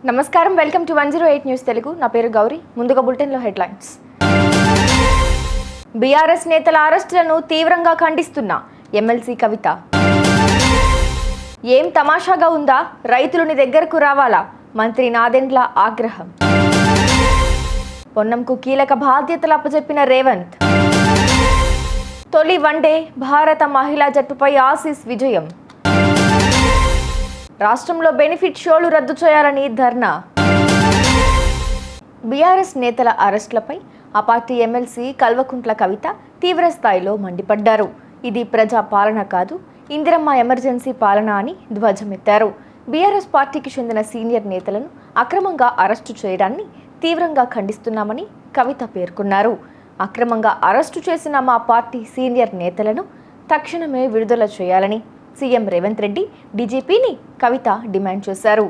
నమస్కారం, welcome to 108 news Telugu. నా పేరు గౌరీ. ముందుగా బులెటిన్లో హెడ్లైన్స్. బీఆర్ఎస్ నేతల అరెస్టులను తీవ్రంగా ఖండిస్తున్న ఎమ్మెల్సీ కవిత. ఏం తమాషాగా ఉందా, రైతులని దగ్గరకు రావాలా, మంత్రి నాదెండ్ల ఆగ్రహం. పొన్నంకు కీలక బాధ్యతలు అప్పచెప్పిన రేవంత్. తొలి వన్డే భారత మహిళా జట్టుపై ఆసీస్ విజయం. రాష్ట్రంలో బెనిఫిట్ షోలు రద్దు చేయాలని ధర్నా. బీఆర్ఎస్ నేతల అరెస్టులపై ఆ పార్టీ ఎమ్మెల్సీ కల్వకుంట్ల కవిత తీవ్రస్థాయిలో మండిపడ్డారు. ఇది ప్రజా పాలన కాదు, ఇందిరమ్మ ఎమర్జెన్సీ పాలన అని ధ్వజమెత్తారు. బీఆర్ఎస్ పార్టీకి చెందిన సీనియర్ నేతలను అక్రమంగా అరెస్టు చేయడాన్ని తీవ్రంగా ఖండిస్తున్నామని కవిత పేర్కొన్నారు. అక్రమంగా అరెస్టు చేసిన మా పార్టీ సీనియర్ నేతలను తక్షణమే విడుదల చేయాలని సీఎం రేవంత్ రెడ్డి, డీజీపీని కవిత డిమాండ్ చేశారు.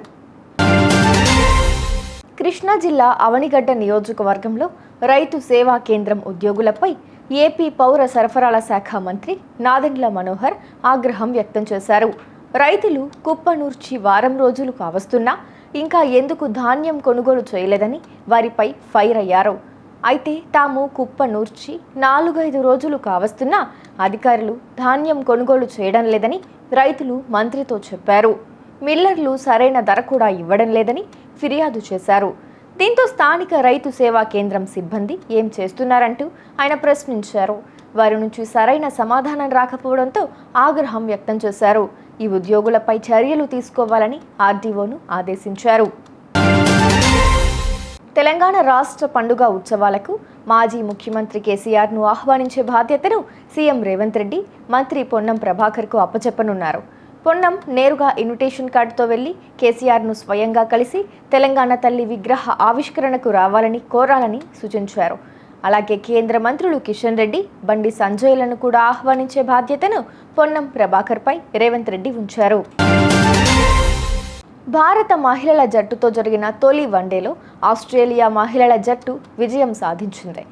కృష్ణా జిల్లా అవనిగడ్డ నియోజకవర్గంలో రైతు సేవా కేంద్రం ఉద్యోగులపై ఏపీ పౌర సరఫరాల శాఖ మంత్రి నాదెండ్ల మనోహర్ ఆగ్రహం వ్యక్తం చేశారు. రైతులు కుప్పనూర్చి వారం రోజులు కావస్తున్నా ఇంకా ఎందుకు ధాన్యం కొనుగోలు చేయలేదని వారిపై ఫైర్ అయ్యారు. అయితే తాము కుప్పనూర్చి 4-5 రోజులు కావస్తున్నా అధికారులు ధాన్యం కొనుగోలు చేయడం లేదని రైతులు మంత్రితో చెప్పారు. మిల్లర్లు సరైన ధర కూడా ఇవ్వడం లేదని ఫిర్యాదు చేశారు. దీంతో స్థానిక రైతు సేవా కేంద్రం సిబ్బంది ఏం చేస్తున్నారంటూ ఆయన ప్రశ్నించారు. వారి నుంచి సరైన సమాధానం రాకపోవడంతో ఆగ్రహం వ్యక్తం చేశారు. ఈ ఉద్యోగులపై చర్యలు తీసుకోవాలని ఆర్డీఓను ఆదేశించారు. తెలంగాణ రాష్ట్ర పండుగ ఉత్సవాలకు మాజీ ముఖ్యమంత్రి కేసీఆర్ను ఆహ్వానించే బాధ్యతను సీఎం రేవంత్ రెడ్డి మంత్రి పొన్నం ప్రభాకర్కు అప్పచెప్పనున్నారు. పొన్నం నేరుగా ఇన్విటేషన్ కార్డుతో వెళ్లి కేసీఆర్ను స్వయంగా కలిసి తెలంగాణ తల్లి విగ్రహ ఆవిష్కరణకు రావాలని కోరాలని సూచించారు. అలాగే కేంద్ర మంత్రులు కిషన్ రెడ్డి, బండి సంజయ్లను కూడా ఆహ్వానించే బాధ్యతను పొన్నం ప్రభాకర్పై రేవంత్ రెడ్డి ఉంచారు. భారత మహిళల జట్టుతో జరిగిన తొలి వన్డేలో ఆస్ట్రేలియా మహిళల జట్టు విజయం సాధించింది.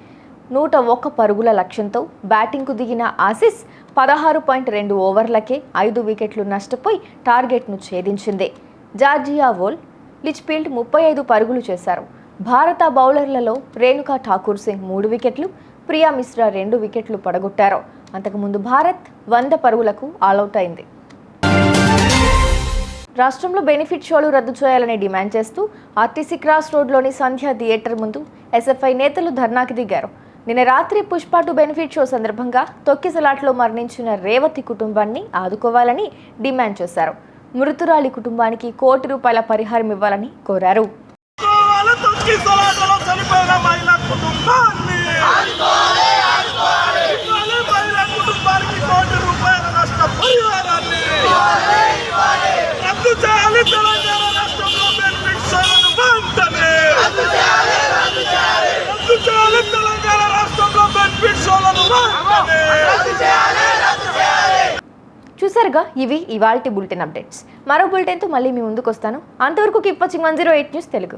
101 పరుగుల లక్ష్యంతో బ్యాటింగ్కు దిగిన ఆసీస్ 16.2 ఓవర్లకే 5 వికెట్లు నష్టపోయి టార్గెట్ను ఛేదించింది. జార్జియా వోల్, లిచ్ఫీల్డ్ 35 పరుగులు చేశారు. భారత బౌలర్లలో రేణుకా ఠాకూర్ సింగ్ 3 వికెట్లు, ప్రియా మిశ్రా 2 వికెట్లు పడగొట్టారు. అంతకుముందు భారత్ 100 పరుగులకు ఆలౌట్ అయింది. రాష్ట్రంలో బెనిఫిట్ షోలు రద్దు చేయాలని డిమాండ్ చేస్తూ ఆర్టీసీ క్రాస్ రోడ్లోని సంధ్య థియేటర్ ముందు ఎస్ఎఫ్ఐ నేతలు ధర్నాకి దిగారు. నిన్న రాత్రి పుష్ప 2 బెనిఫిట్ షో సందర్భంగా తొక్కిసలాట్లో మరణించిన రేవతి కుటుంబాన్ని ఆదుకోవాలని డిమాండ్ చేశారు. మృతురాలి కుటుంబానికి ₹1 కోటి పరిహారం ఇవ్వాలని కోరారు. చూసారుగా, ఇవి ఇవాల్టి బులెటిన్ అప్డేట్స్. మరో బులెటిన్తో మళ్ళీ మీ ముందుకు వస్తాను. అంతవరకు కీప్ వాచింగ్ 108 న్యూస్ తెలుగు.